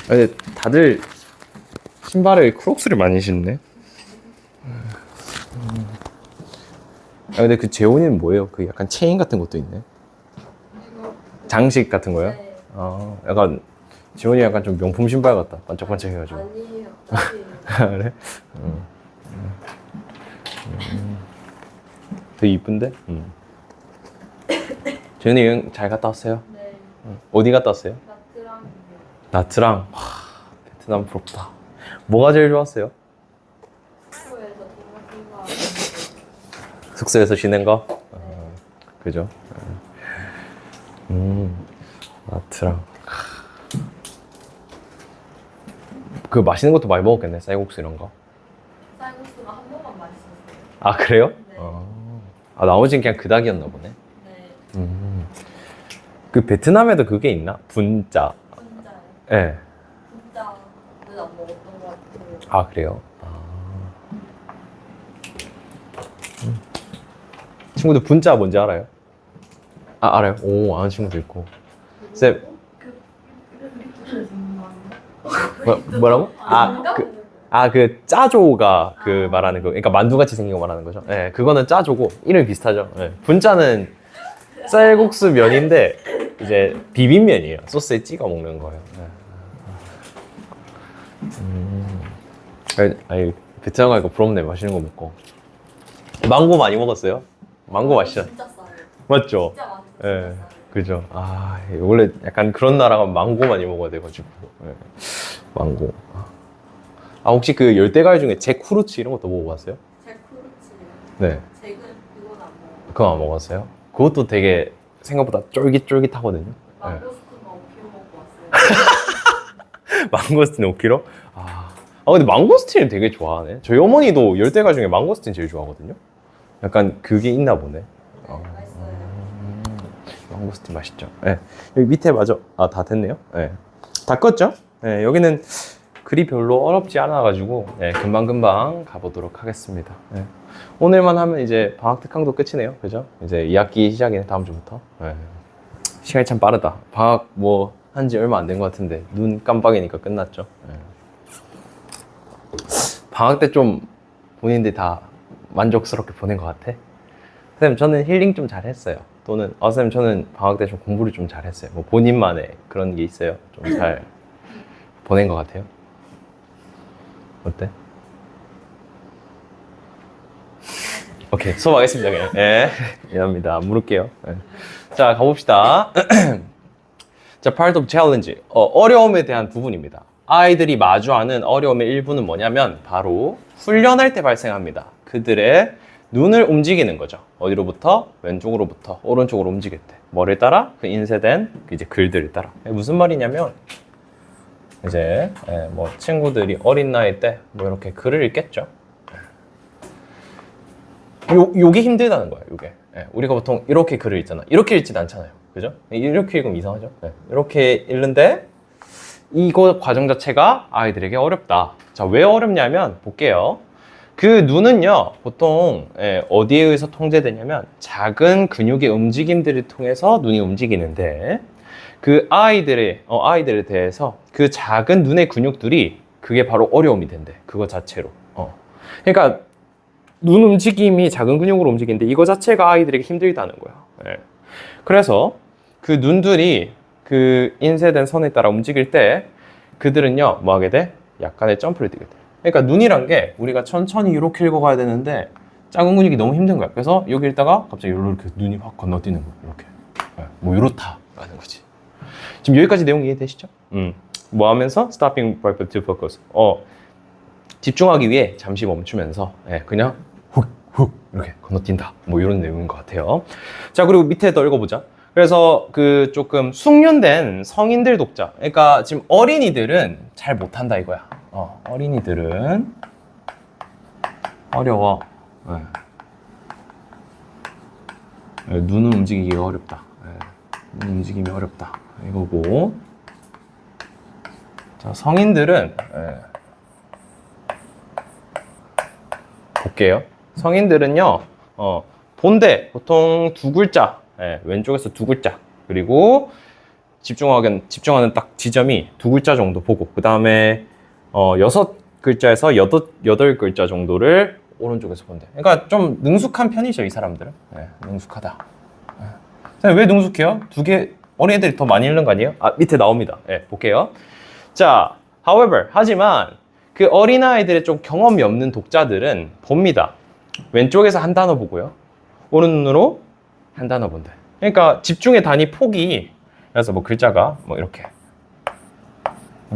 근데 다들 신발을 크록스를 많이 신네. 근데 그 재훈이는 뭐예요? 그 약간 체인 같은 것도 있네. 장식 같은 거요? 네. 약간 지원이 약간 좀 명품 신발 같다. 반짝반짝해가지고. 아니에요. 그래? 되게 이쁜데? 지원이 여행 잘 갔다 왔어요? 네. 어디 갔다 왔어요? 나트랑이요. 나트랑. 와, 베트남 부럽다. 뭐가 제일 좋았어요? 학교에서 동영상과 숙소에서 쉬는 거? 네. 그죠? 나트랑. 그 맛있는 것도 많이 먹었겠네. 쌀국수 이런 거. 쌀국수가 한 번만 맛있었어요. 아, 그래요? 네. 나머지는 그냥 그닥이었나 보네. 네. 그 베트남에도 그게 있나? 분짜. 진짜요. 예. 네. 진짜는 안 먹었던 것 같아요. 아, 그래요? 친구들 분짜 뭔지 알아요? 아, 알아요? 오, 아는 친구도 있고. 쌤, 뭐라고? 그 짜조가 그 말하는 거, 그러니까 만두같이 생긴 거 말하는 거죠. 네, 그거는 짜조고 이름이 비슷하죠. 네, 분짜는 쌀국수 면인데 이제 비빔면이에요. 소스에 찍어 먹는 거예요. 네. 아니 베트남 가니까 부럽네. 맛있는 거 먹고. 망고 많이 먹었어요? 망고 맛있죠? 진짜 싸요. 맞죠? 진짜 맛있어요. 예, 진짜 싸요. 그죠. 원래 약간 그런 나라가 망고 많이 먹어야 돼가지고. 예, 망고. 혹시 그 열대과일 중에 잭후루츠 이런 것도 먹어봤어요? 잭프루츠요. 네. 잭은 그건 안 먹어요. 그거 안 먹었어요? 그것도 되게 생각보다 쫄깃쫄깃하거든요. 네. 망고스틴 5kg 먹고 왔어요. 망고스틴 5kg? 근데 망고스틴을 되게 좋아하네. 저희 어머니도 열대과일 중에 망고스틴 제일 좋아하거든요. 약간 그게 있나 보네. 네, 맛있어요. 망고스틴 맛있죠. 네. 여기 밑에 맞아. 다 됐네요. 네. 다 껐죠? 네, 여기는 글이 별로 어렵지 않아가지고 네, 금방금방 가보도록 하겠습니다. 네. 오늘만 하면 이제 방학 특강도 끝이네요. 그죠? 이제 2학기 시작이네, 다음 주부터. 네. 시간이 참 빠르다. 방학 뭐 한지 얼마 안 된 것 같은데 눈 깜빡이니까 끝났죠. 네. 방학 때 좀 본인들 다 만족스럽게 보낸 것 같아? 선생님, 저는 힐링 좀 잘했어요. 또는 선생님, 저는 방학 때 좀 공부를 좀 잘했어요. 뭐 본인만의 그런 게 있어요? 좀 잘 보낸 것 같아요? 어때? 오케이, 수업하겠습니다 그냥. 예, 미안합니다. 물을게요. 예. 자, 가봅시다. 자, part of challenge. 어려움에 대한 부분입니다. 아이들이 마주하는 어려움의 일부는 뭐냐면 바로 훈련할 때 발생합니다. 그들의 눈을 움직이는 거죠. 어디로부터? 왼쪽으로부터 오른쪽으로 움직일 때. 뭐를 따라? 그 인쇄된 이제 글들을 따라. 무슨 말이냐면 이제 뭐 친구들이 어린 나이 때 뭐 이렇게 글을 읽겠죠. 요게 힘들다는 거예요. 요게. 우리가 보통 이렇게 글을 읽잖아. 이렇게 읽진 않잖아요. 그죠? 이렇게 읽으면 이상하죠. 이렇게 읽는데 이거 과정 자체가 아이들에게 어렵다. 자, 왜 어렵냐면 볼게요. 그 눈은요, 보통 어디에 의해서 통제되냐면 작은 근육의 움직임들을 통해서 눈이 움직이는데 그 아이들에 대해서 그 작은 눈의 근육들이 그게 바로 어려움이 된대. 그거 자체로. 그러니까 눈 움직임이 작은 근육으로 움직이는데 이거 자체가 아이들에게 힘들다는 거야. 그래서 그 눈들이 그 인쇄된 선에 따라 움직일 때 그들은요, 뭐 하게 돼? 약간의 점프를 뛰게 돼. 그러니까 눈이란 게 우리가 천천히 이렇게 읽어가야 되는데 작은 근육이 너무 힘든 거야. 그래서 여기 읽다가 갑자기 이렇게 눈이 확 건너뛰는 거야. 이렇게. 뭐 이렇다라는 거지. 지금 여기까지 내용 이해되시죠? 뭐 하면서 stopping to focus. 집중하기 위해 잠시 멈추면서 그냥 훅 이렇게 건너뛴다. 뭐 이런 내용인 것 같아요. 자, 그리고 밑에 더 읽어보자. 그래서 그 조금 숙련된 성인들 독자. 그러니까 지금 어린이들은 잘 못한다 이거야. 어린이들은 어려워. 눈을 움직이기가 어렵다. 눈 움직임이 어렵다. 이거고. 자, 성인들은 볼게요. 성인들은요, 본대 보통 두 글자, 왼쪽에서 두 글자, 그리고 집중하는 딱 지점이 두 글자 정도 보고 그 다음에 6글자에서 8글자 정도를 오른쪽에서 본대. 그러니까 좀 능숙한 편이죠, 이 사람들은. 네, 능숙하다. 네. 왜 능숙해요? 두 개 어린애들이 더 많이 읽는 거 아니에요? 아, 밑에 나옵니다. 네, 볼게요. 자, however, 하지만 그 어린아이들의 좀 경험이 없는 독자들은 봅니다. 왼쪽에서 한 단어 보고요. 오른 눈으로 한 단어 본대. 그러니까 집중의 단위 폭이, 그래서 뭐 글자가 뭐 이렇게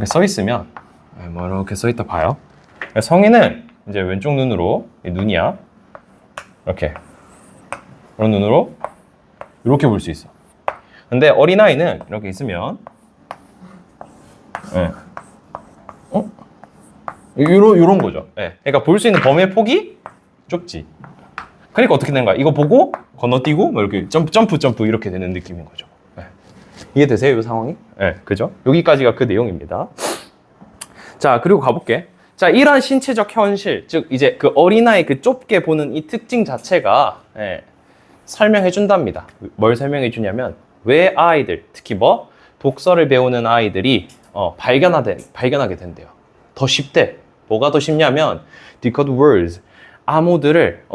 써 있으면 뭐 이렇게 써 있다 봐요. 성인은 이제 왼쪽 눈으로, 이 눈이야, 이렇게 그런 눈으로 이렇게 볼 수 있어. 근데 어린아이는 이렇게 있으면 요런 거죠. 그러니까 볼 수 있는 범위의 폭이 좁지. 그러니까 어떻게 되는 거야? 이거 보고 건너뛰고 뭐 이렇게 점프 이렇게 되는 느낌인 거죠. 이해되세요? 이 상황이? 그죠? 여기까지가 그 내용입니다. 자, 그리고 가볼게. 자, 이러한 신체적 현실, 즉 이제 그 어린아이 그 좁게 보는 이 특징 자체가 설명해 준답니다. 뭘 설명해 주냐면 왜 아이들, 특히 뭐 독서를 배우는 아이들이 발견하게 된대요. 더 쉽대. 뭐가 더 쉽냐면 decode words, 암호들을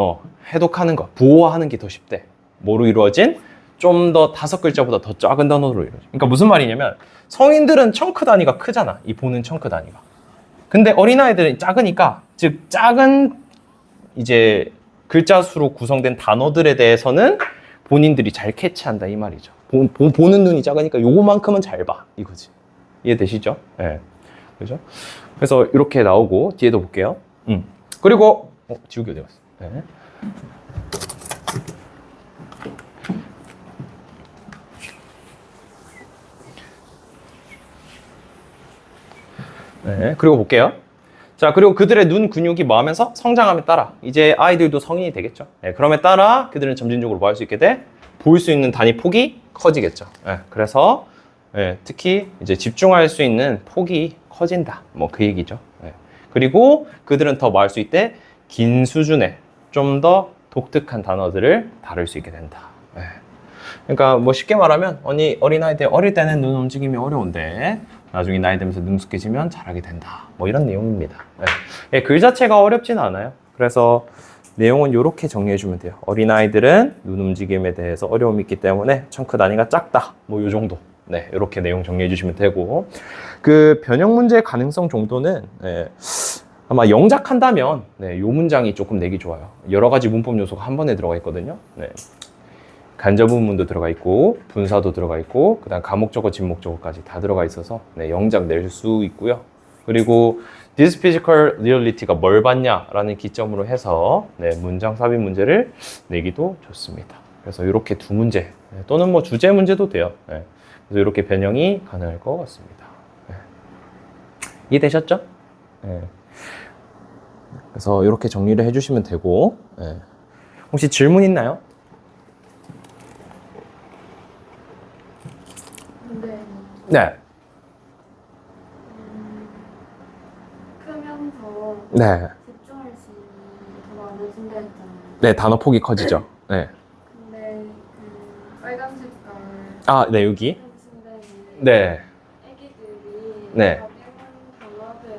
해독하는 거, 부호화하는 게 더 쉽대. 뭐로 이루어진? 좀 더 5글자보다 더 작은 단어로 이루어져. 그러니까 무슨 말이냐면 성인들은 청크 단위가 크잖아. 이 보는 청크 단위가. 근데 어린아이들은 작으니까, 즉 작은 이제 글자 수로 구성된 단어들에 대해서는 본인들이 잘 캐치한다 이 말이죠. 보는 눈이 작으니까 요거만큼은 잘 봐 이거지. 이해되시죠? 네. 그죠? 그래서 이렇게 나오고 뒤에도 볼게요. 그리고 지우개 어디 갔어? 네. 네, 그리고 볼게요. 자, 그리고 그들의 눈 근육이 뭐 하면서 성장함에 따라 이제 아이들도 성인이 되겠죠. 네, 그럼에 따라 그들은 점진적으로 뭐 할 수 있게 돼? 볼 수 있는 단위 폭이 커지겠죠. 네, 그래서 특히 이제 집중할 수 있는 폭이 커진다. 뭐 그 얘기죠. 네. 그리고 그들은 더 뭐 할 수 있대? 긴 수준의 좀 더 독특한 단어들을 다룰 수 있게 된다. 네. 그러니까 뭐 쉽게 말하면 어린아이들 어릴 때는 눈 움직임이 어려운데 나중에 나이 들면서 능숙해지면 잘하게 된다. 뭐 이런 내용입니다. 네. 글 자체가 어렵진 않아요. 그래서 내용은 이렇게 정리해주면 돼요. 어린아이들은 눈 움직임에 대해서 어려움이 있기 때문에 청크 단위가 작다. 뭐 이 정도. 네, 이렇게 내용 정리해주시면 되고, 그 변형 문제의 가능성 정도는 아마 영작한다면 이 문장이 조금 내기 좋아요. 여러 가지 문법 요소가 한 번에 들어가 있거든요. 간접 부분도 들어가 있고 분사도 들어가 있고 그다음 가목적어 진목적어까지 다 들어가 있어서 영작 낼 수 있고요. 그리고 This physical reality가 뭘 받냐라는 기점으로 해서 문장 삽입 문제를 내기도 좋습니다. 그래서 이렇게 두 문제 또는 뭐 주제 문제도 돼요. 그래서 이렇게 변형이 가능할 것 같습니다. 이해되셨죠? 그래서 이렇게 정리를 해주시면 되고, 혹시 질문 있나요? 네. 크면서 네. 집중할 수 있는 게 더 많아진다 했잖아요. 네, 단어 폭이 커지죠. 네. 근데 그 빨간 색깔 아, 네, 여기. 침대는 네. 애기들이 네. 가벼운 단어들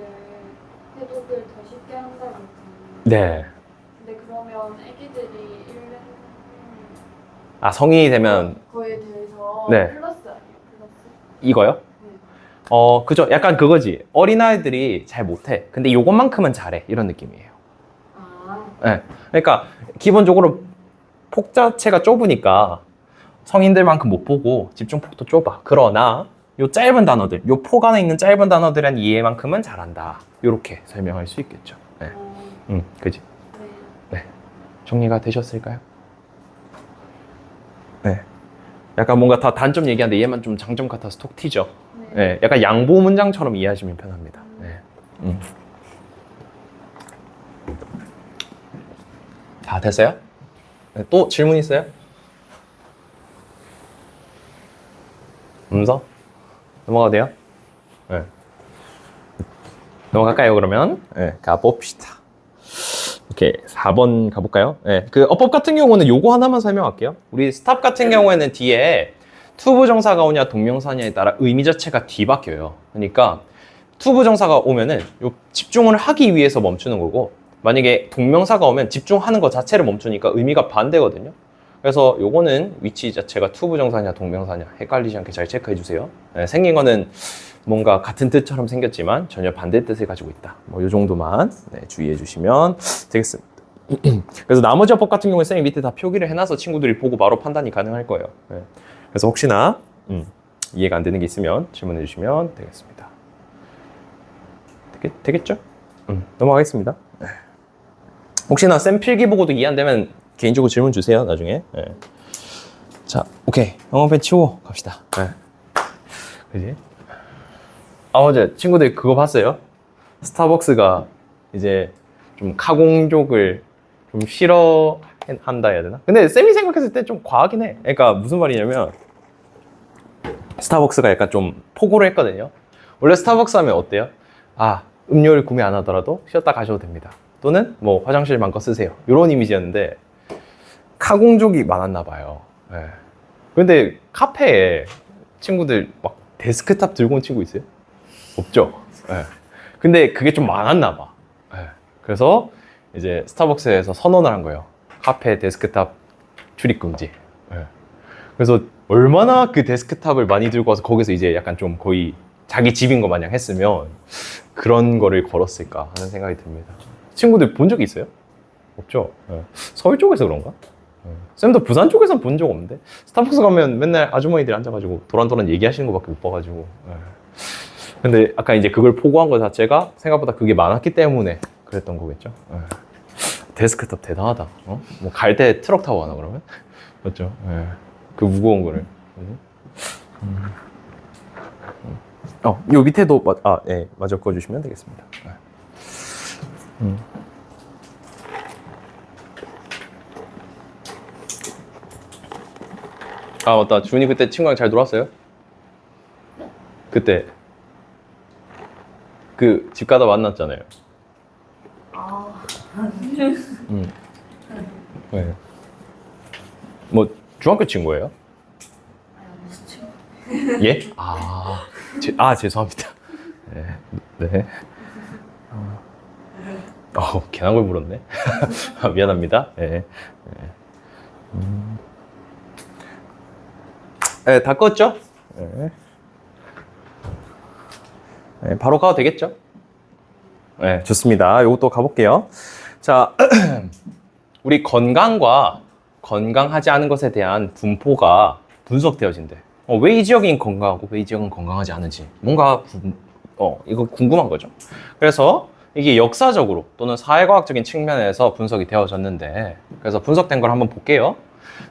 해독을 더 쉽게 한다고 했잖아요. 네. 근데 그러면 애기들이 읽는 아, 성인이 되면 거에 대해서 네. 플러스 아니에요? 플러스? 이거요? 네. 그죠. 약간 그거지. 어린아이들이 잘 못해. 근데 요것만큼은 잘해. 이런 느낌이에요. 아, 네. 그러니까 기본적으로 폭 자체가 좁으니까 성인들만큼 못 보고 집중폭도 좁아. 그러나 요 짧은 단어들, 요 폭 안에 있는 짧은 단어들에 대한 이해만큼은 잘한다. 요렇게 설명할 수 있겠죠. 네. 그지. 네. 네. 정리가 되셨을까요? 네. 약간 뭔가 다 단점 얘기하는데 얘만 좀 장점 같아서 톡 튀죠. 네. 약간 양보 문장처럼 이해하시면 편합니다. 네. 다 됐어요? 네, 또 질문 있어요? 없어? 넘어가도 돼요? 네. 넘어갈까요, 그러면? 네, 가봅시다. 오케이, 4번 가볼까요? 네, 그 어법 같은 경우는 요거 하나만 설명할게요. 우리 스탑 같은 경우에는 뒤에 투부정사가 오냐 동명사냐에 따라 의미 자체가 뒤바뀌어요. 그러니까 투부정사가 오면은 요 집중을 하기 위해서 멈추는 거고, 만약에 동명사가 오면 집중하는 것 자체를 멈추니까 의미가 반대거든요. 그래서 요거는 위치 자체가 투부정사냐 동명사냐 헷갈리지 않게 잘 체크해 주세요. 네, 생긴 거는 뭔가 같은 뜻처럼 생겼지만 전혀 반대 뜻을 가지고 있다. 뭐 요 정도만 네, 주의해 주시면 되겠습니다. 그래서 나머지 어법 같은 경우는 쌤이 밑에 다 표기를 해놔서 친구들이 보고 바로 판단이 가능할 거예요. 네. 그래서 혹시나 이해가 안 되는 게 있으면 질문해 주시면 되겠습니다. 되겠죠? 넘어가겠습니다. 네. 혹시나 쌤 필기 보고도 이해 안 되면 개인적으로 질문 주세요, 나중에. 네. 자, 오케이. 영어펜 치우고 갑시다. 네. 그지? 어제 친구들 그거 봤어요? 스타벅스가 이제 좀 카공족을 좀 싫어한다 해야 되나? 근데 쌤이 생각했을 때 좀 과하긴 해. 그러니까 무슨 말이냐면 스타벅스가 약간 좀 포고를 했거든요. 원래 스타벅스 하면 어때요? 아, 음료를 구매 안 하더라도 쉬었다 가셔도 됩니다. 또는 뭐 화장실 마음껏 쓰세요. 이런 이미지였는데 카공족이 많았나 봐요. 네. 근데 카페에 친구들 막 데스크탑 들고 온 친구 있어요? 없죠? 네. 근데 그게 좀 많았나 봐. 네. 그래서 이제 스타벅스에서 선언을 한 거예요. 카페 데스크탑 출입 금지. 네. 그래서 얼마나 그 데스크탑을 많이 들고 와서 거기서 이제 약간 좀 거의 자기 집인 것 마냥 했으면 그런 거를 걸었을까 하는 생각이 듭니다. 친구들 본 적 있어요? 없죠? 네. 서울 쪽에서 그런가? 네. 쌤도 부산 쪽에서는 본 적 없는데 스타벅스 가면 맨날 아주머니들이 앉아가지고 도란도란 얘기하시는 것밖에 못 봐가지고. 네. 근데 아까 이제 그걸 포고한 것 자체가 생각보다 그게 많았기 때문에 그랬던 거겠죠. 네. 데스크탑 대단하다. 어? 뭐 갈 때 트럭 타고 가나 그러면? 맞죠? 네. 그 무거운 거를. 요 밑에도 예, 마저 꺼주시면 되겠습니다. 아 맞다. 준이 그때 친구랑 잘 놀았어요? 그때 그 집 가다 만났잖아요. 네. 뭐 중학교 친구예요? 예? 죄송합니다. 네. 네. 괜한 걸 물었네. 미안합니다. 네. 네, 다 껐죠? 네. 네, 바로 가도 되겠죠? 네, 좋습니다. 요것도 가볼게요. 자, 우리 건강과 건강하지 않은 것에 대한 분포가 분석되어진대. 왜 이 지역인 건강하고 왜 이 지역은 건강하지 않은지 뭔가 이거 궁금한 거죠. 그래서 이게 역사적으로 또는 사회과학적인 측면에서 분석이 되어졌는데, 그래서 분석된 걸 한번 볼게요.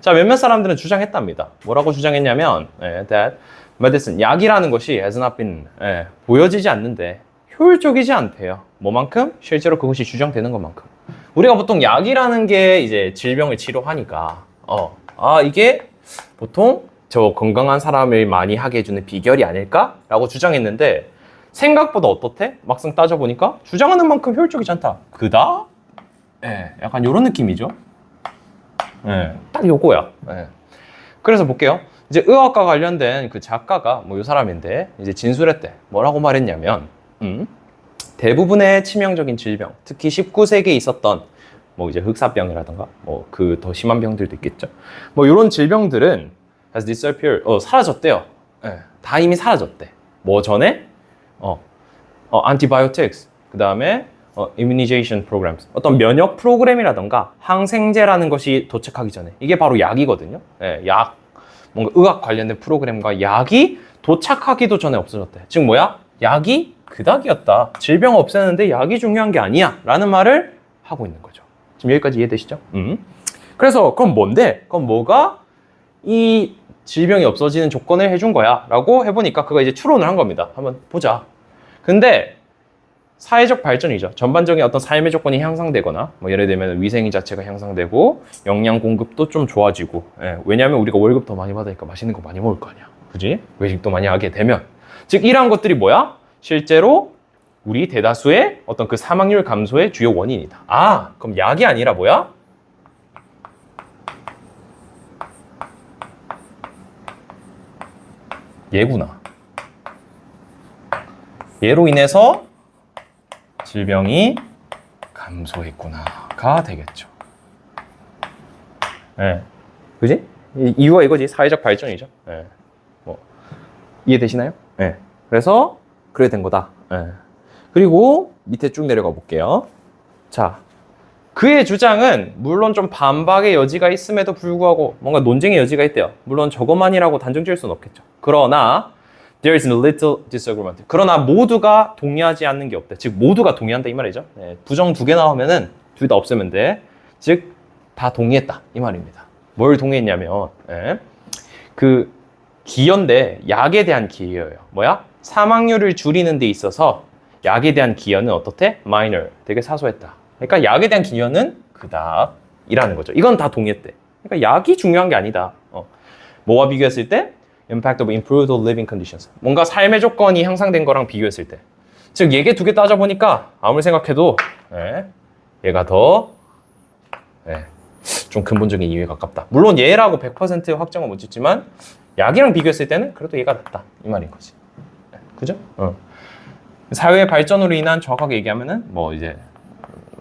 자, 몇몇 사람들은 주장했답니다. 뭐라고 주장했냐면 that medicine, 약이라는 것이 has not been, 보여지지 않는데 효율적이지 않대요. 뭐만큼? 실제로 그것이 주장되는 것만큼. 우리가 보통 약이라는 게 이제 질병을 치료하니까 이게 보통 저 건강한 사람을 많이 하게 해주는 비결이 아닐까라고 주장했는데 생각보다 어떻대? 막상 따져보니까 주장하는 만큼 효율적이지 않다. 그다? 약간 이런 느낌이죠. 딱 요거야. 그래서 볼게요. 이제 의학과 관련된 그 작가가 뭐 요 사람인데 이제 진술했대. 뭐라고 말했냐면 대부분의 치명적인 질병, 특히 19세기에 있었던 뭐 이제 흑사병이라던가 뭐 그 더 심한 병들도 있겠죠. 뭐 이런 질병들은 has disappeared, 사라졌대요. 다 이미 사라졌대. 뭐 전에 antibiotics, 그 다음에 immunization programs, 어떤 면역 프로그램이라던가 항생제라는 것이 도착하기 전에, 이게 바로 약이거든요. 약, 뭔가 의학 관련된 프로그램과 약이 도착하기도 전에 없어졌대. 즉 뭐야? 약이 그닥이었다. 질병 없애는데 약이 중요한 게 아니야 라는 말을 하고 있는 거죠. 지금 여기까지 이해되시죠? 그래서 그럼 뭔데? 그럼 뭐가 이 질병이 없어지는 조건을 해준 거야 라고 해보니까 그거 이제 추론을 한 겁니다. 한번 보자. 근데 사회적 발전이죠. 전반적인 어떤 삶의 조건이 향상되거나 뭐 예를 들면 위생 자체가 향상되고 영양 공급도 좀 좋아지고, 왜냐하면 우리가 월급 더 많이 받으니까 맛있는 거 많이 먹을 거 아니야. 그지? 외식도 많이 하게 되면, 즉 이러한 것들이 뭐야? 실제로 우리 대다수의 어떤 그 사망률 감소의 주요 원인이다. 그럼 약이 아니라 뭐야? 얘구나. 얘로 인해서 질병이 감소했구나가 되겠죠. 예. 그지? 이유가 이거지. 사회적 발전이죠. 예. 뭐 이해되시나요? 예. 그래서 그래 된 거다. 예. 그리고 밑에 쭉 내려가 볼게요. 자, 그의 주장은 물론 좀 반박의 여지가 있음에도 불구하고 뭔가 논쟁의 여지가 있대요. 물론 저것만이라고 단정 지을 수는 없겠죠. 그러나 there is little disagreement. 그러나 모두가 동의하지 않는 게 없대. 즉 모두가 동의한다 이 말이죠. 네, 부정 2개 나오면은 둘 다 없애면 돼. 즉 다 동의했다 이 말입니다. 뭘 동의했냐면 그 기여인데 약에 대한 기여예요. 뭐야? 사망률을 줄이는 데 있어서 약에 대한 기여는 어떻대? minor. 되게 사소했다. 그러니까 약에 대한 기여는 그닥이라는 거죠. 이건 다 동의했대. 그러니까 약이 중요한 게 아니다. 뭐와 비교했을 때? Impact of improved living conditions. 뭔가 삶의 조건이 향상된 거랑 비교했을 때. 즉 얘기 2개 따져보니까 아무리 생각해도 얘가 더 좀 근본적인 이유에 가깝다. 물론 얘라고 100% 확정은 못 짓지만 약이랑 비교했을 때는 그래도 얘가 낫다. 이 말인 거지. 그죠? 사회의 발전으로 인한 정확하게 얘기하면은 뭐 이제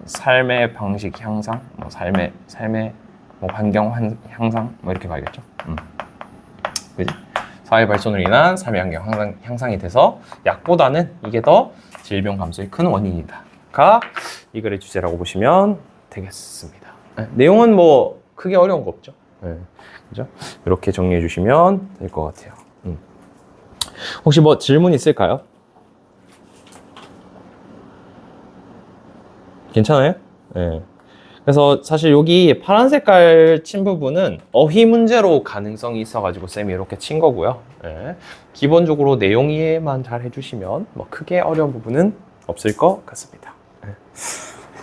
삶의 방식 향상, 뭐 삶의 뭐 환경 향상, 뭐 이렇게 봐야겠죠. 그지? 사회 발전으로 인한 삶의 환경 향상이 돼서 약보다는 이게 더 질병 감소의 큰 원인이다가 이 글의 주제라고 보시면 되겠습니다. 내용은 뭐 크게 어려운 거 없죠. 그죠? 이렇게 정리해 주시면 될 것 같아요. 혹시 뭐 질문 있을까요? 괜찮아요? 네. 그래서 사실 여기 파란 색깔 친 부분은 어휘 문제로 가능성이 있어가지고 쌤이 이렇게 친 거고요. 네. 기본적으로 내용 이해만 잘 해주시면 뭐 크게 어려운 부분은 없을 것 같습니다. 네.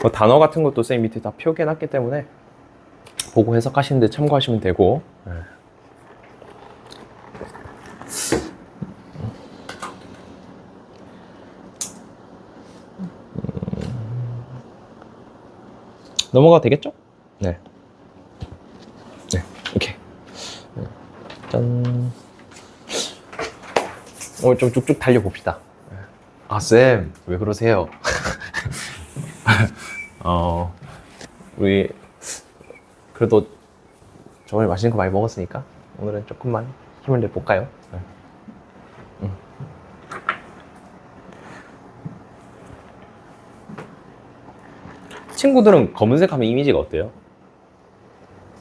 뭐 단어 같은 것도 쌤 밑에 다 표기해놨기 때문에 보고 해석하시는데 참고하시면 되고. 네. 넘어가도 되겠죠? 네. 네, 오케이. 짠. 오늘 좀 쭉쭉 달려봅시다. 아, 쌤, 왜 그러세요? 우리, 그래도 저번에 맛있는 거 많이 먹었으니까 오늘은 조금만 힘을 내볼까요? 네. 친구들은 검은색 하면 이미지가 어때요?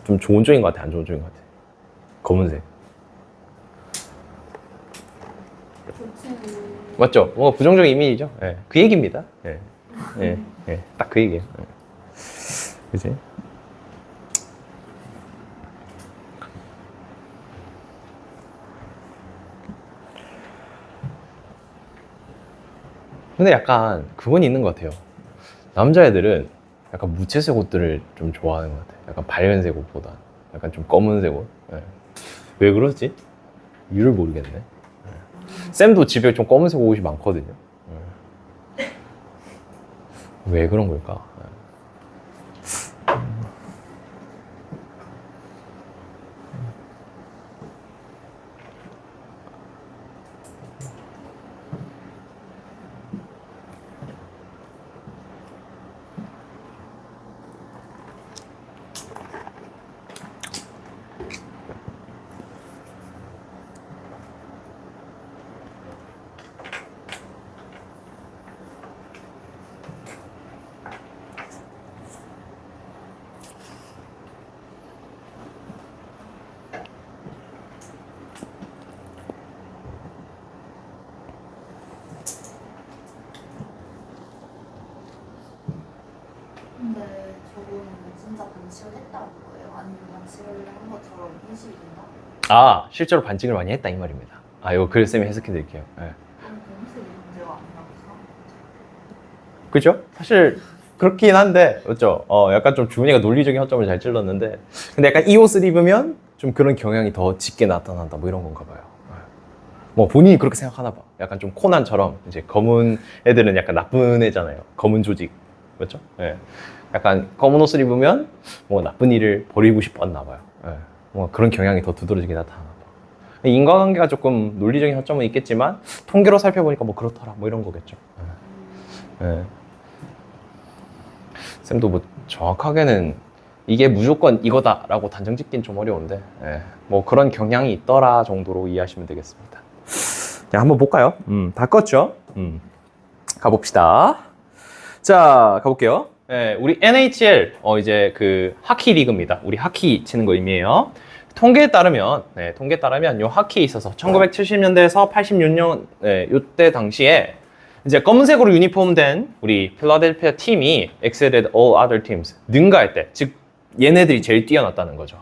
좀 좋은 쪽인 것 같아, 안 좋은 쪽인 것 같아? 검은색. 맞죠? 뭔가 부정적인 이미지죠? 네. 그 얘기입니다. 네. 네. 네. 딱 그 얘기예요. 네. 그치? 근데 약간 그건 있는 것 같아요. 남자애들은 약간 무채색 옷들을 좀 좋아하는 것 같아요. 약간 밝은색 옷보다 약간 좀 검은색 옷. 네. 왜 그러지? 이유를 모르겠네. 네. 쌤도 집에 좀 검은색 옷이 많거든요. 네. 왜 그런 걸까? 네. 근데 저거는 진짜 반칙을 했다는 거예요? 아니면 반칙을 한 것처럼 인식이 된다? 아, 실제로 반칙을 많이 했다 이 말입니다. 아, 이거 글 쌤이 해석해 드릴게요. 네. 그럼 검색이 문제가 아니라고 생각하죠? 그죠? 사실 그렇긴 한데, 그렇죠? 약간 좀 주문이가 논리적인 허점을 잘 찔렀는데, 근데 약간 이 옷을 입으면 좀 그런 경향이 더 짙게 나타난다, 뭐 이런 건가 봐요. 뭐 본인이 그렇게 생각하나 봐. 약간 좀 코난처럼 이제 검은 애들은 약간 나쁜 애잖아요. 검은 조직, 그렇죠? 예. 약간 검은 옷을 입으면 뭐 나쁜 일을 벌이고 싶었나 봐요. 예. 뭐 그런 경향이 더 두드러지게 나타나나 봐. 인과관계가 조금 논리적인 허점은 있겠지만 통계로 살펴보니까 뭐 그렇더라 뭐 이런 거겠죠. 예. 쌤도 뭐 정확하게는 이게 무조건 이거다라고 단정 짓긴 좀 어려운데 뭐 그런 경향이 있더라 정도로 이해하시면 되겠습니다. 자, 한번 볼까요? 다 껐죠? 가봅시다. 자, 가볼게요. 우리 NHL 이제 그 하키 리그입니다. 우리 하키 치는 거 의미해요. 통계에 따르면 요 하키에 있어서 1970년대에서 86년 요때 당시에 이제 검은색으로 유니폼된 우리 필라델피아 팀이 excelled all other teams 능가할 때, 즉 얘네들이 제일 뛰어났다는 거죠.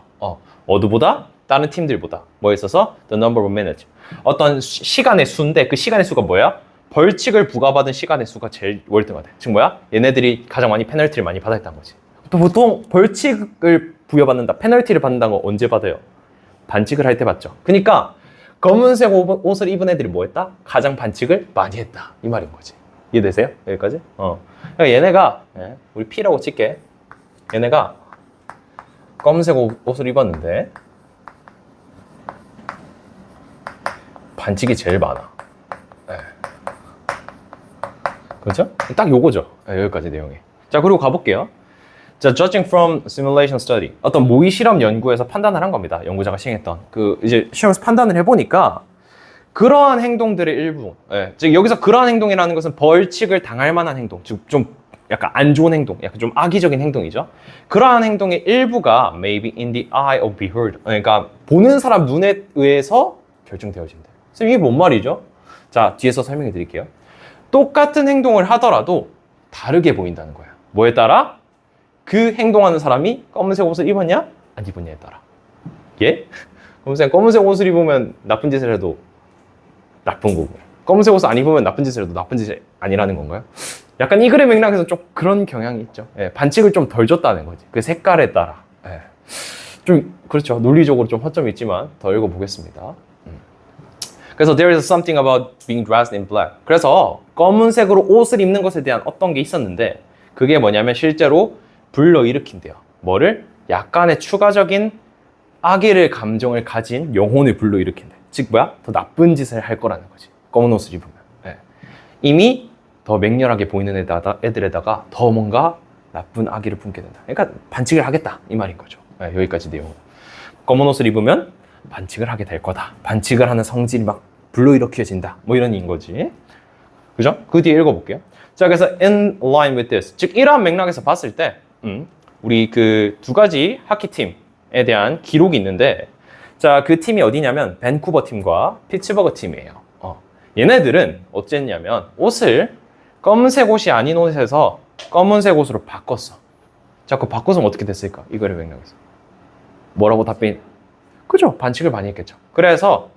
어두보다 다른 팀들보다 뭐에 있어서 the number of minutes 어떤 시간의 수인데 그 시간의 수가 뭐야? 벌칙을 부과받은 시간의 수가 제일 월등하대. 즉 뭐야? 얘네들이 가장 많이 페널티를 많이 받았다는 거지. 또 보통 벌칙을 부여받는다, 페널티를 받는다는 건 언제 받아요? 반칙을 할 때 받죠. 그러니까 검은색 옷을 입은 애들이 뭐 했다? 가장 반칙을 많이 했다. 이 말인 거지. 이해되세요? 여기까지? 그러니까 얘네가 우리 P라고 칠게. 얘네가 검은색 옷을 입었는데 반칙이 제일 많아. 그렇죠? 딱 요거죠. 여기까지 내용이. 자, 그리고 가볼게요. 자, judging from simulation study. 어떤 모의 실험 연구에서 판단을 한 겁니다. 연구자가 시행했던. 이제 시험에서 판단을 해보니까 그러한 행동들의 일부. 즉, 여기서 그러한 행동이라는 것은 벌칙을 당할 만한 행동. 즉, 좀 약간 안 좋은 행동. 약간 좀 악의적인 행동이죠. 그러한 행동의 일부가 maybe in the eye of beholder. 그러니까 보는 사람 눈에 의해서 결정되어진다. 선생님, 이게 뭔 말이죠? 자, 뒤에서 설명해 드릴게요. 똑같은 행동을 하더라도 다르게 보인다는 거예요. 뭐에 따라? 그 행동하는 사람이 검은색 옷을 입었냐? 안 입었냐에 따라. 예? 검은색 옷을 입으면 나쁜 짓을 해도 나쁜 거고, 검은색 옷을 안 입으면 나쁜 짓을 해도 나쁜 짓이 아니라는 건가요? 약간 이 글의 맥락에서 좀 그런 경향이 있죠. 반칙을 좀 덜 줬다는 거지. 그 색깔에 따라. 좀 그렇죠. 논리적으로 좀 허점이 있지만 더 읽어보겠습니다. 그래서 there is something about being dressed in black. 그래서 검은색으로 옷을 입는 것에 대한 어떤 게 있었는데 그게 뭐냐면 실제로 불러일으킨대요. 뭐를? 약간의 추가적인 악의를 감정을 가진 영혼을 불러일으킨대. 즉 뭐야? 더 나쁜 짓을 할 거라는 거지. 검은 옷을 입으면. 이미 더 맹렬하게 보이는 애들에다가 더 뭔가 나쁜 악의를 품게 된다. 그러니까 반칙을 하겠다 이 말인 거죠. 여기까지 내용. 검은 옷을 입으면 반칙을 하게 될 거다. 반칙을 하는 성질이 막 불러일으켜진다. 뭐 이런 인 거지. 그죠? 그 뒤에 읽어볼게요. 자, 그래서 in line with this. 즉, 이러한 맥락에서 봤을 때, 우리 그 두 가지 하키팀에 대한 기록이 있는데, 자, 그 팀이 어디냐면, 밴쿠버 팀과 피츠버그 팀이에요. 얘네들은 어쨌냐면, 옷을 검은색 옷이 아닌 옷에서 검은색 옷으로 바꿨어. 자, 그 바꿔서 어떻게 됐을까? 이거를 맥락에서. 뭐라고 답변이? 그죠? 반칙을 많이 했겠죠. 그래서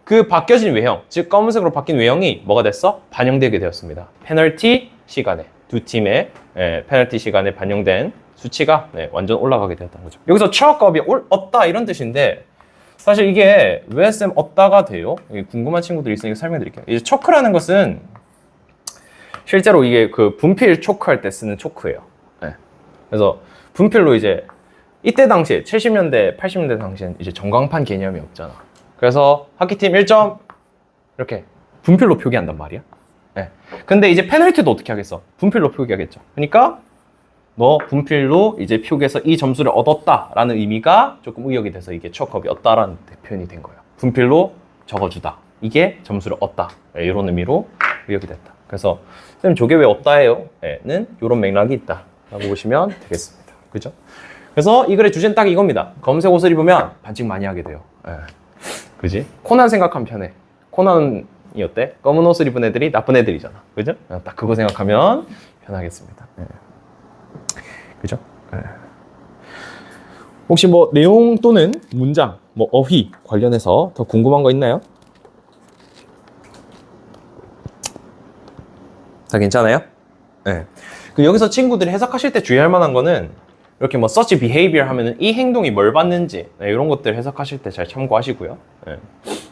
그 바뀌어진 외형, 즉 검은색으로 바뀐 외형이 뭐가 됐어? 반영되게 되었습니다. 페널티 시간에, 두 팀의 페널티 시간에 반영된 수치가 완전 올라가게 되었다는 거죠. 여기서 추억업이 없다 이런 뜻인데 사실 이게 왜 쌤 없다가 돼요? 궁금한 친구들이 있으니까 설명드릴게요. 이제 초크라는 것은 실제로 이게 그 분필 초크할 때 쓰는 초크예요. 그래서 분필로 이제 이때 당시에 70년대, 80년대 당시엔 이제 전광판 개념이 없잖아. 그래서 하키팀 1점 이렇게 분필로 표기한단 말이야. 근데 이제 페널티도 어떻게 하겠어? 분필로 표기하겠죠. 그러니까 너 분필로 이제 표기해서 이 점수를 얻었다라는 의미가 조금 의역이 돼서 이게 추억컵이었다라는 표현이 된 거예요. 분필로 적어주다. 이게 점수를 얻다. 이런 의미로 의역이 됐다. 그래서 쌤 저게 왜 없다예요? 는 이런 맥락이 있다라고 보시면 되겠습니다. 그죠? 그래서 이 글의 주제는 딱 이겁니다. 검은색 옷을 입으면 반칙 많이 하게 돼요. 그지? 코난 생각하면 편해. 코난이 어때? 검은 옷을 입은 애들이 나쁜 애들이잖아. 그죠? 딱 그거 생각하면 편하겠습니다. 그죠? 혹시 뭐 내용 또는 문장, 뭐 어휘 관련해서 더 궁금한 거 있나요? 다 괜찮아요? 여기서 친구들이 해석하실 때 주의할 만한 거는 이렇게 뭐 such behavior 하면은 이 행동이 뭘 받는지 이런 것들 해석하실 때 잘 참고하시고요.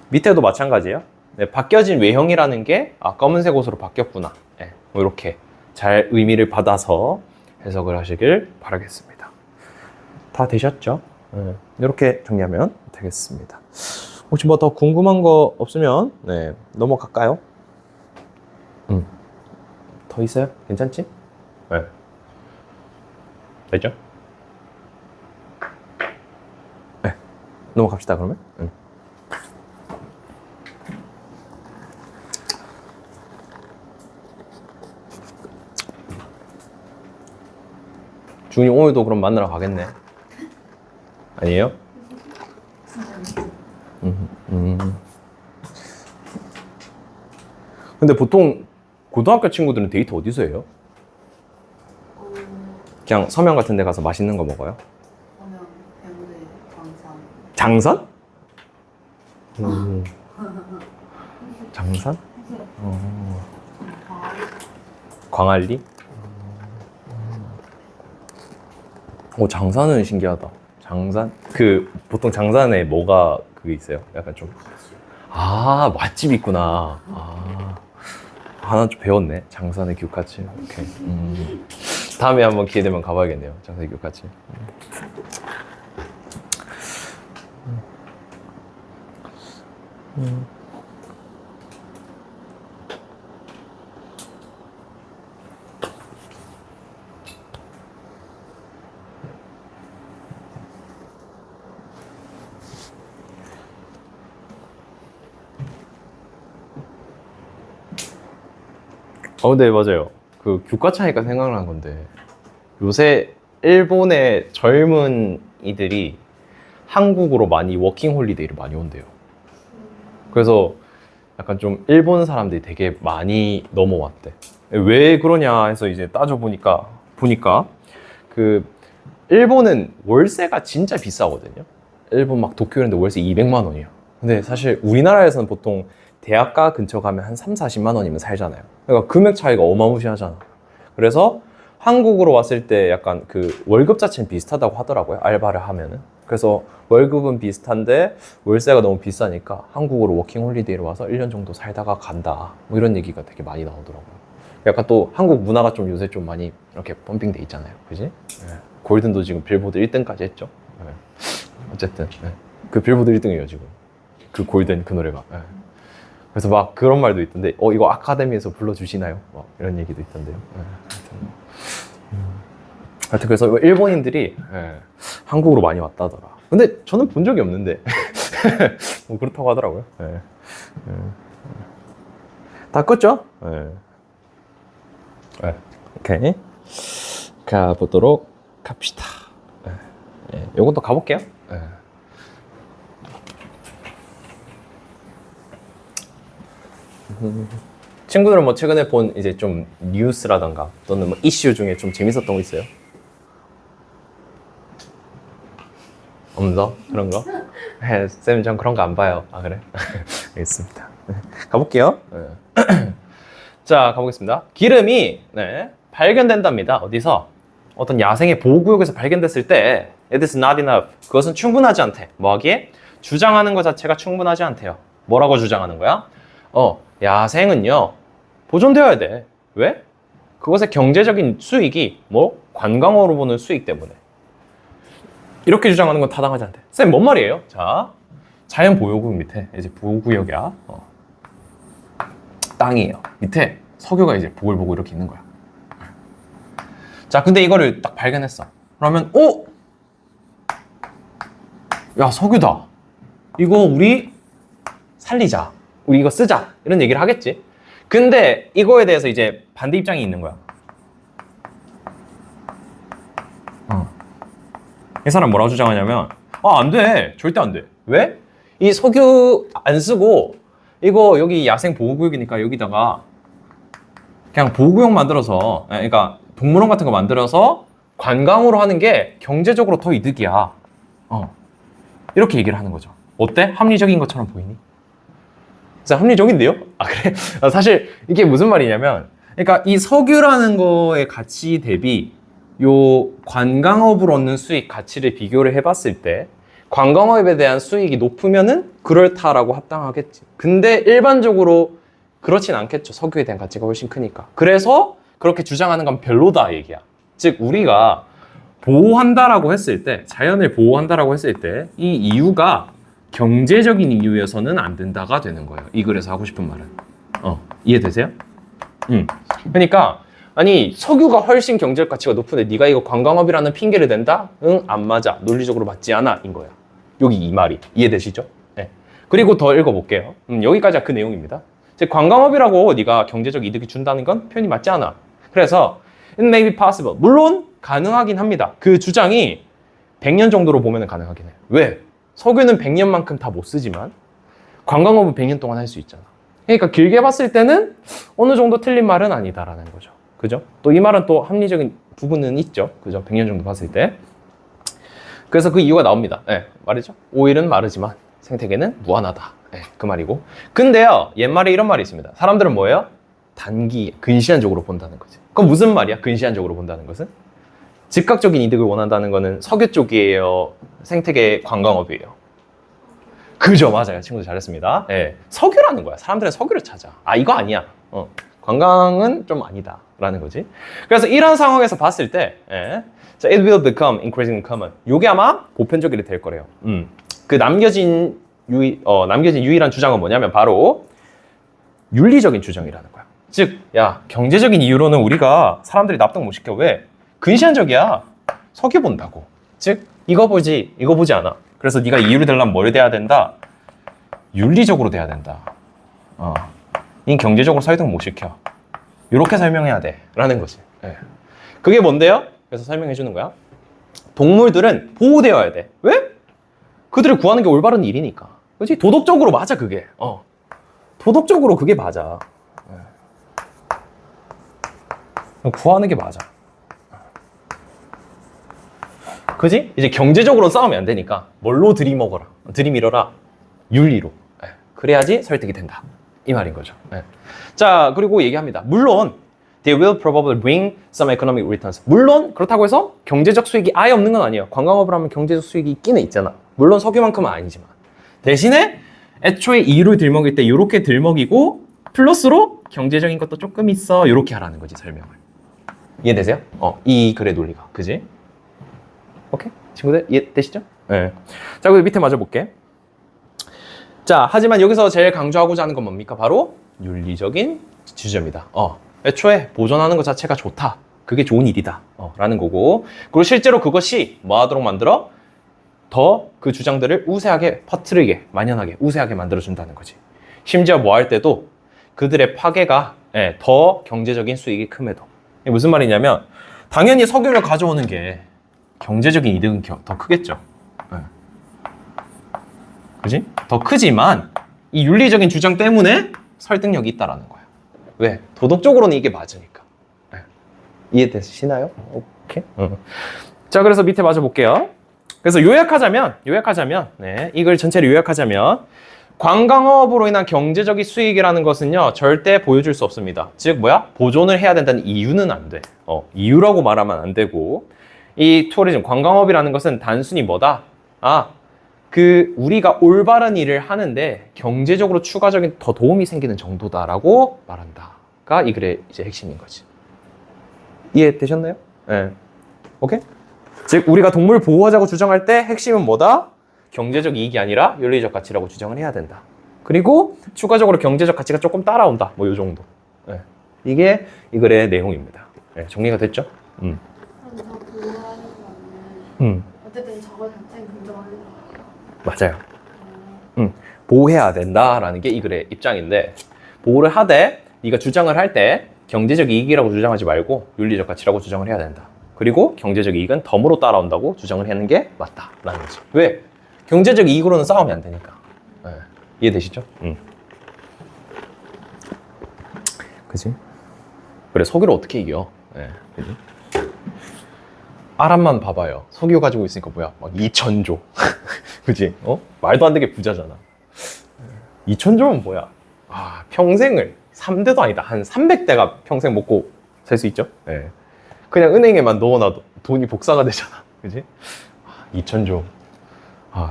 밑에도 마찬가지예요. 바뀌어진 외형이라는 게 검은색 옷으로 바뀌었구나. 뭐 이렇게 잘 의미를 받아서 해석을 하시길 바라겠습니다. 다 되셨죠? 이렇게 정리하면 되겠습니다. 혹시 뭐 더 궁금한 거 없으면 네, 넘어갈까요? 더 있어요? 괜찮지? 네. 됐죠? 네. 넘어갑시다 그러면. 준이 오늘도 그럼 만나러 가겠네. 아니에요? 근데 보통 고등학교 친구들은 데이트 어디서 해요? 어, 그냥 서면 같은 데 가서 맛있는 거 먹어요? 그러면 배우의 강사. 장산? 장산? 광안리? 오, 장산은 신기하다. 장산? 그 보통 장산에 뭐가 그게 있어요? 약간 좀 아, 맛집 있구나. 아, 하나 좀 배웠네. 장산의 규카치. 오케이. 다음에 한번 기회 되면 가봐야겠네요. 장산의 규카치. 근데 맞아요. 그 규가 차이가 생각난 건데 요새 일본의 젊은 이들이 한국으로 많이 워킹 홀리데이를 많이 온대요. 그래서 약간 좀 일본 사람들이 되게 많이 넘어왔대. 왜 그러냐 해서 이제 따져보니까 그 일본은 월세가 진짜 비싸거든요. 일본 막 도쿄 이런 데 월세 200만 원이에요. 근데 사실 우리나라에서는 보통 대학가 근처 가면 한 3, 40만 원이면 살잖아요. 그러니까 금액 차이가 어마무시하잖아. 그래서 한국으로 왔을 때 약간 그 월급 자체는 비슷하다고 하더라고요. 알바를 하면은. 그래서 월급은 비슷한데 월세가 너무 비싸니까 한국으로 워킹 홀리데이로 와서 1년 정도 살다가 간다. 뭐 이런 얘기가 되게 많이 나오더라고요. 약간 또 한국 문화가 좀 요새 좀 많이 이렇게 펌핑돼 있잖아요. 그지? 네. 골든도 지금 빌보드 1등까지 했죠. 네. 어쨌든 네. 그 빌보드 1등이에요 지금. 그 골든 그 노래가. 네. 그래서 막 그런 말도 있던데 이거 아카데미에서 불러주시나요? 막 이런 얘기도 있던데요. 네. 하여튼 그래서 일본인들이 한국으로 많이 왔다더라. 근데 저는 본 적이 없는데 뭐 그렇다고 하더라고요. 다 껐죠? 오케이. 가보도록 합시다. 요것도 가볼게요. 친구들은 뭐 최근에 본 이제 좀 뉴스라던가 또는 뭐 이슈 중에 좀 재밌었던 거 있어요? 없어? 그런 거? 쌤, 전 그런 거 안 봐요. 아, 그래? 알겠습니다. 가볼게요. 자, 가보겠습니다. 기름이 발견된답니다. 어디서? 어떤 야생의 보호구역에서 발견됐을 때 It is not enough. 그것은 충분하지 않대. 뭐 하기에? 주장하는 것 자체가 충분하지 않대요. 뭐라고 주장하는 거야? 야생은요 보존되어야 돼. 왜? 그것의 경제적인 수익이 뭐? 관광으로 보는 수익 때문에. 이렇게 주장하는 건 타당하지 않대. 쌤, 뭔 말이에요? 자, 자연 보호구역 밑에 이제 보호구역이야. 땅이에요. 밑에 석유가 이제 보글보글 이렇게 있는 거야. 자, 근데 이거를 딱 발견했어. 그러면 야, 석유다. 이거 우리 살리자. 우리 이거 쓰자. 이런 얘기를 하겠지. 근데 이거에 대해서 이제 반대 입장이 있는 거야. 이 사람 뭐라고 주장하냐면 안 돼. 절대 안 돼. 왜? 이 석유 안 쓰고 이거 여기 야생 보호구역이니까 여기다가 그냥 보호구역 만들어서 그러니까 동물원 같은 거 만들어서 관광으로 하는 게 경제적으로 더 이득이야. 이렇게 얘기를 하는 거죠. 어때? 합리적인 것처럼 보이니? 진짜 합리적인데요? 아, 그래? 사실 이게 무슨 말이냐면 그러니까 이 석유라는 거의 가치 대비 요 관광업으로 얻는 수익 가치를 비교를 해봤을 때 관광업에 대한 수익이 높으면은 그렇다라고 합당하겠지. 근데 일반적으로 그렇진 않겠죠. 석유에 대한 가치가 훨씬 크니까. 그래서 그렇게 주장하는 건 별로다 얘기야. 즉 우리가 보호한다라고 했을 때, 자연을 보호한다라고 했을 때 이 이유가 경제적인 이유여서는 안 된다가 되는 거예요. 이 글에서 하고 싶은 말은. 이해되세요? 그러니까 아니 석유가 훨씬 경제적 가치가 높은데 네가 이거 관광업이라는 핑계를 댄다? 응, 안 맞아. 논리적으로 맞지 않아. 인 거야. 여기 이 말이. 이해되시죠? 네. 그리고 더 읽어볼게요. 여기까지가 그 내용입니다. 즉 관광업이라고 네가 경제적 이득이 준다는 건 표현이 맞지 않아. 그래서 it may be possible. 물론 가능하긴 합니다. 그 주장이 100년 정도로 보면 가능하긴 해요. 왜? 석유는 100년만큼 다 못 쓰지만 관광업은 100년 동안 할 수 있잖아. 그러니까 길게 봤을 때는 어느 정도 틀린 말은 아니다라는 거죠. 그죠? 또 이 말은 또 합리적인 부분은 있죠. 그죠? 100년 정도 봤을 때. 그래서 그 이유가 나옵니다. 네, 말이죠. 오일은 마르지만 생태계는 무한하다. 네, 그 말이고. 근데요, 옛말에 이런 말이 있습니다. 사람들은 뭐예요? 단기, 근시안적으로 본다는 거지. 그건 무슨 말이야? 근시안적으로 본다는 것은? 즉각적인 이득을 원한다는 거는 석유 쪽이에요? 생태계 관광업이에요? 그죠, 맞아요. 친구들 잘했습니다. 네, 석유라는 거야. 사람들은 석유를 찾아. 아, 이거 아니야. 관광은 좀 아니다. 라는 거지. 그래서 이런 상황에서 봤을 때, 자, it will become increasingly common. 요게 아마 보편적이 될 거래요. 그 남겨진 유일한 주장은 뭐냐면 바로 윤리적인 주장이라는 거야. 즉, 야, 경제적인 이유로는 우리가 사람들이 납득 못 시켜. 왜? 근시안적이야. 석유 본다고. 즉, 이거 보지 않아. 그래서 네가 이유를 대려면 뭘 돼야 된다? 윤리적으로 돼야 된다. 이 경제적으로 설득 못 시켜. 이렇게 설명해야 돼. 라는 거지. 네. 그게 뭔데요? 그래서 설명해 주는 거야. 동물들은 보호되어야 돼. 왜? 그들을 구하는 게 올바른 일이니까. 그렇지? 도덕적으로 맞아, 그게. 도덕적으로 그게 맞아. 네. 구하는 게 맞아. 그지? 이제 경제적으로 싸우면 안 되니까 뭘로 들이밀어라. 윤리로. 네. 그래야지 설득이 된다. 이 말인 거죠. 네. 자, 그리고 얘기합니다. 물론 they will probably bring some economic returns. 물론 그렇다고 해서 경제적 수익이 아예 없는 건 아니에요. 관광업을 하면 경제적 수익이 있기는 있잖아. 물론 석유만큼은 아니지만. 대신에 애초에 이유를 들먹일 때 이렇게 들먹이고 플러스로 경제적인 것도 조금 있어. 이렇게 하라는 거지, 설명을. 이해되세요? 이 글의 논리가. 그지? 오케이? 친구들 이해되시죠? 네. 자, 그리고 밑에 마저 볼게. 자, 하지만 여기서 제일 강조하고자 하는 건 뭡니까? 바로 윤리적인 주제입니다. 애초에 보존하는 것 자체가 좋다. 그게 좋은 일이다. 라는 거고. 그리고 실제로 그것이 뭐 하도록 만들어? 더 그 주장들을 우세하게 퍼뜨리게, 만연하게, 우세하게 만들어준다는 거지. 심지어 뭐 할 때도 그들의 파괴가 더 경제적인 수익이 큼에도. 이게 무슨 말이냐면 당연히 석유를 가져오는 게 경제적인 이득은 더 크겠죠. 그지? 더 크지만 이 윤리적인 주장 때문에 설득력이 있다라는 거야. 왜? 도덕적으로는 이게 맞으니까. 이해되시나요? 오케이. 자, 그래서 밑에 마저 볼게요. 그래서 요약하자면, 이 글 전체를 요약하자면, 관광업으로 인한 경제적인 수익이라는 것은요, 절대 보여줄 수 없습니다. 즉, 보존을 해야 된다는 이유는 안 돼. 이유라고 말하면 안 되고, 이 투어리즘, 관광업이라는 것은 단순히 뭐다? 우리가 올바른 일을 하는데 경제적으로 추가적인 더 도움이 생기는 정도다라고 말한다가 이 글의 이제 핵심인 거지. 이해되셨나요? 네. 오케이? 즉, 우리가 동물 보호하자고 주장할 때 핵심은 뭐다? 경제적 이익이 아니라 윤리적 가치라고 주장을 해야 된다. 그리고 추가적으로 경제적 가치가 조금 따라온다. 뭐 요 정도. 네. 이게 이 글의 내용입니다. 네, 정리가 됐죠? 그럼 저 보호하는 거는 어쨌든 저거 자체는 긍정하는 거예요. 맞아요. 보호해야 된다라는 게 이 글의 입장인데, 보호를 하되 네가 주장을 할 때 경제적 이익이라고 주장하지 말고 윤리적 가치라고 주장을 해야 된다. 그리고 경제적 이익은 덤으로 따라온다고 주장을 하는 게 맞다라는 거지. 왜? 경제적 이익으로는 싸우면 안 되니까. 네. 이해되시죠? 그치? 그래, 석유를 어떻게 이겨? 네. 그치? 아람만 봐봐요. 석유 가지고 있으니까 뭐야? 막 2,000조. 그치? 말도 안 되게 부자잖아. 2,000조면 뭐야? 평생을 3대도 아니다. 한 300대가 평생 먹고 살 수 있죠? 네. 그냥 은행에만 넣어놔도 돈이 복사가 되잖아. 그치? 2,000조.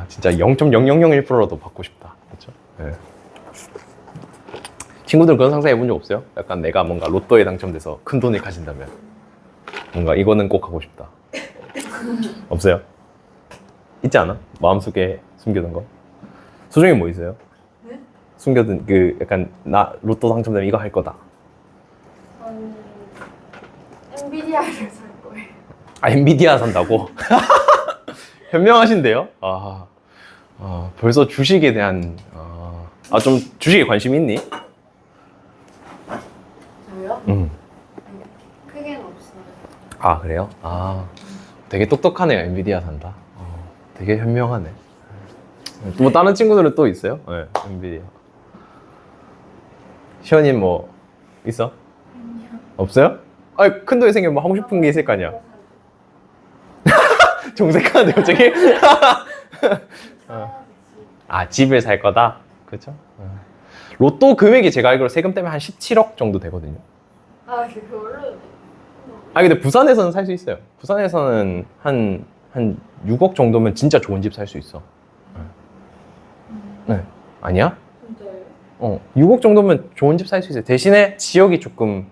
진짜 0.0001%라도 받고 싶다. 그렇죠? 네. 친구들 그런 상상 해본 적 없어요? 약간 내가 뭔가 로또에 당첨돼서 큰 돈을 가진다면 뭔가 이거는 꼭 하고 싶다. 없어요? 있지 않아? 마음속에 숨겨둔 거? 소정이 뭐 있어요? 네? 숨겨둔 그 약간 나 로또 당첨되면 이거 할 거다. 저는 엔비디아를 살 거예요. 아 엔비디아 산다고? 현명하신데요? 벌써 주식에 대한 좀 주식에 관심 있니? 저요? 음. 크게는 없어요. 아 그래요? 되게 똑똑하네요. 엔비디아 산다. 되게 현명하네. 뭐 다른 친구들은 또 있어요? 네, 엔비디아. 시연이 뭐 있어? 없어요? 아니 큰 돈이 생기면 뭐 하고 싶은 게 있을 거 아니야. 정색하는데 갑자기? 집을 살 거다? 그렇죠? 로또 금액이 제가 알기로 세금 때문에 한 17억 정도 되거든요. 그걸로? 근데 부산에서는 살 수 있어요. 부산에서는 한 6억 정도면 진짜 좋은 집 살 수 있어. 네. 아니야? 진짜요? 6억 정도면 좋은 집 살 수 있어요. 대신에 지역이 조금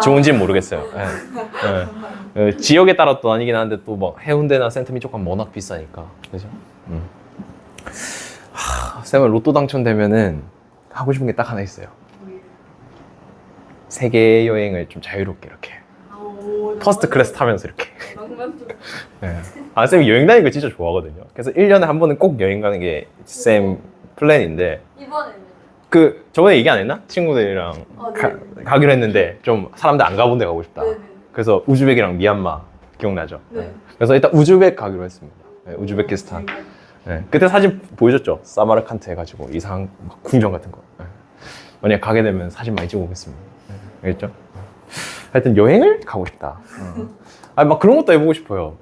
좋은지는 모르겠어요. 지역에 따라 또 아니긴 한데 또 막 해운대나 센텀이 조금 워낙 비싸니까. 그죠? 쌤은 로또 당첨되면은 하고 싶은 게 딱 하나 있어요. 세계 여행을 좀 자유롭게 이렇게. 퍼스트 클래스 타면서 이렇게. 낭만적. 쌤이 여행 다니는 거 진짜 좋아하거든요. 그래서 1년에 한 번은 꼭 여행 가는 게 쌤 플랜인데. 이번에는? 저번에 얘기 안 했나? 친구들이랑 네. 가기로 했는데 좀 사람들 안 가본 데 가고 싶다. 네네. 그래서 우즈벡이랑 미얀마 기억나죠? 네. 그래서 일단 우즈벡 가기로 했습니다. 우즈베키스탄. 그때 사진 보여줬죠? 사마르칸트 해가지고 이상한 궁전 같은 거. 만약에 가게 되면 사진 많이 찍어 오겠습니다. 알겠죠? 하여튼 여행을 가고 싶다. 막 그런 것도 해보고 싶어요.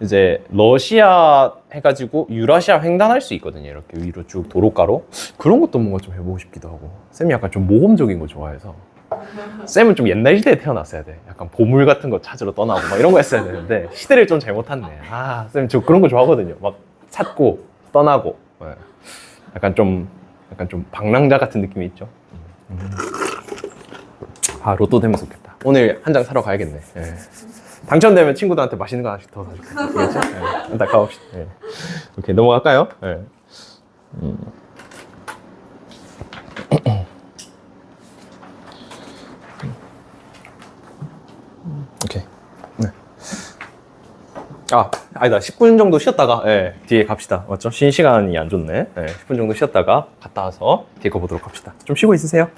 이제 러시아 해가지고 유라시아 횡단할 수 있거든요. 이렇게 위로 쭉 도로가로. 그런 것도 뭔가 좀 해보고 싶기도 하고. 쌤이 약간 좀 모험적인 거 좋아해서. 쌤은 좀 옛날 시대에 태어났어야 돼. 약간 보물 같은 거 찾으러 떠나고 막 이런 거 했어야 되는데 시대를 좀 잘못 탔네. 쌤 저 그런 거 좋아하거든요. 막 찾고 떠나고. 약간 좀 방랑자 같은 느낌이 있죠. 로또 되면 좋겠다. 오늘 한 장 사러 가야겠네. 당첨되면 친구들한테 맛있는 거 하나씩 더 사줄게. 그렇죠? 안타까웁시다. 오케이, 넘어갈까요? 오케이. 네. 아니다. 10분 정도 쉬었다가 뒤에 갑시다. 맞죠? 쉬는 시간이 안 좋네. 10분 정도 쉬었다가 갔다 와서 뒤에 거 보도록 합시다. 좀 쉬고 있으세요.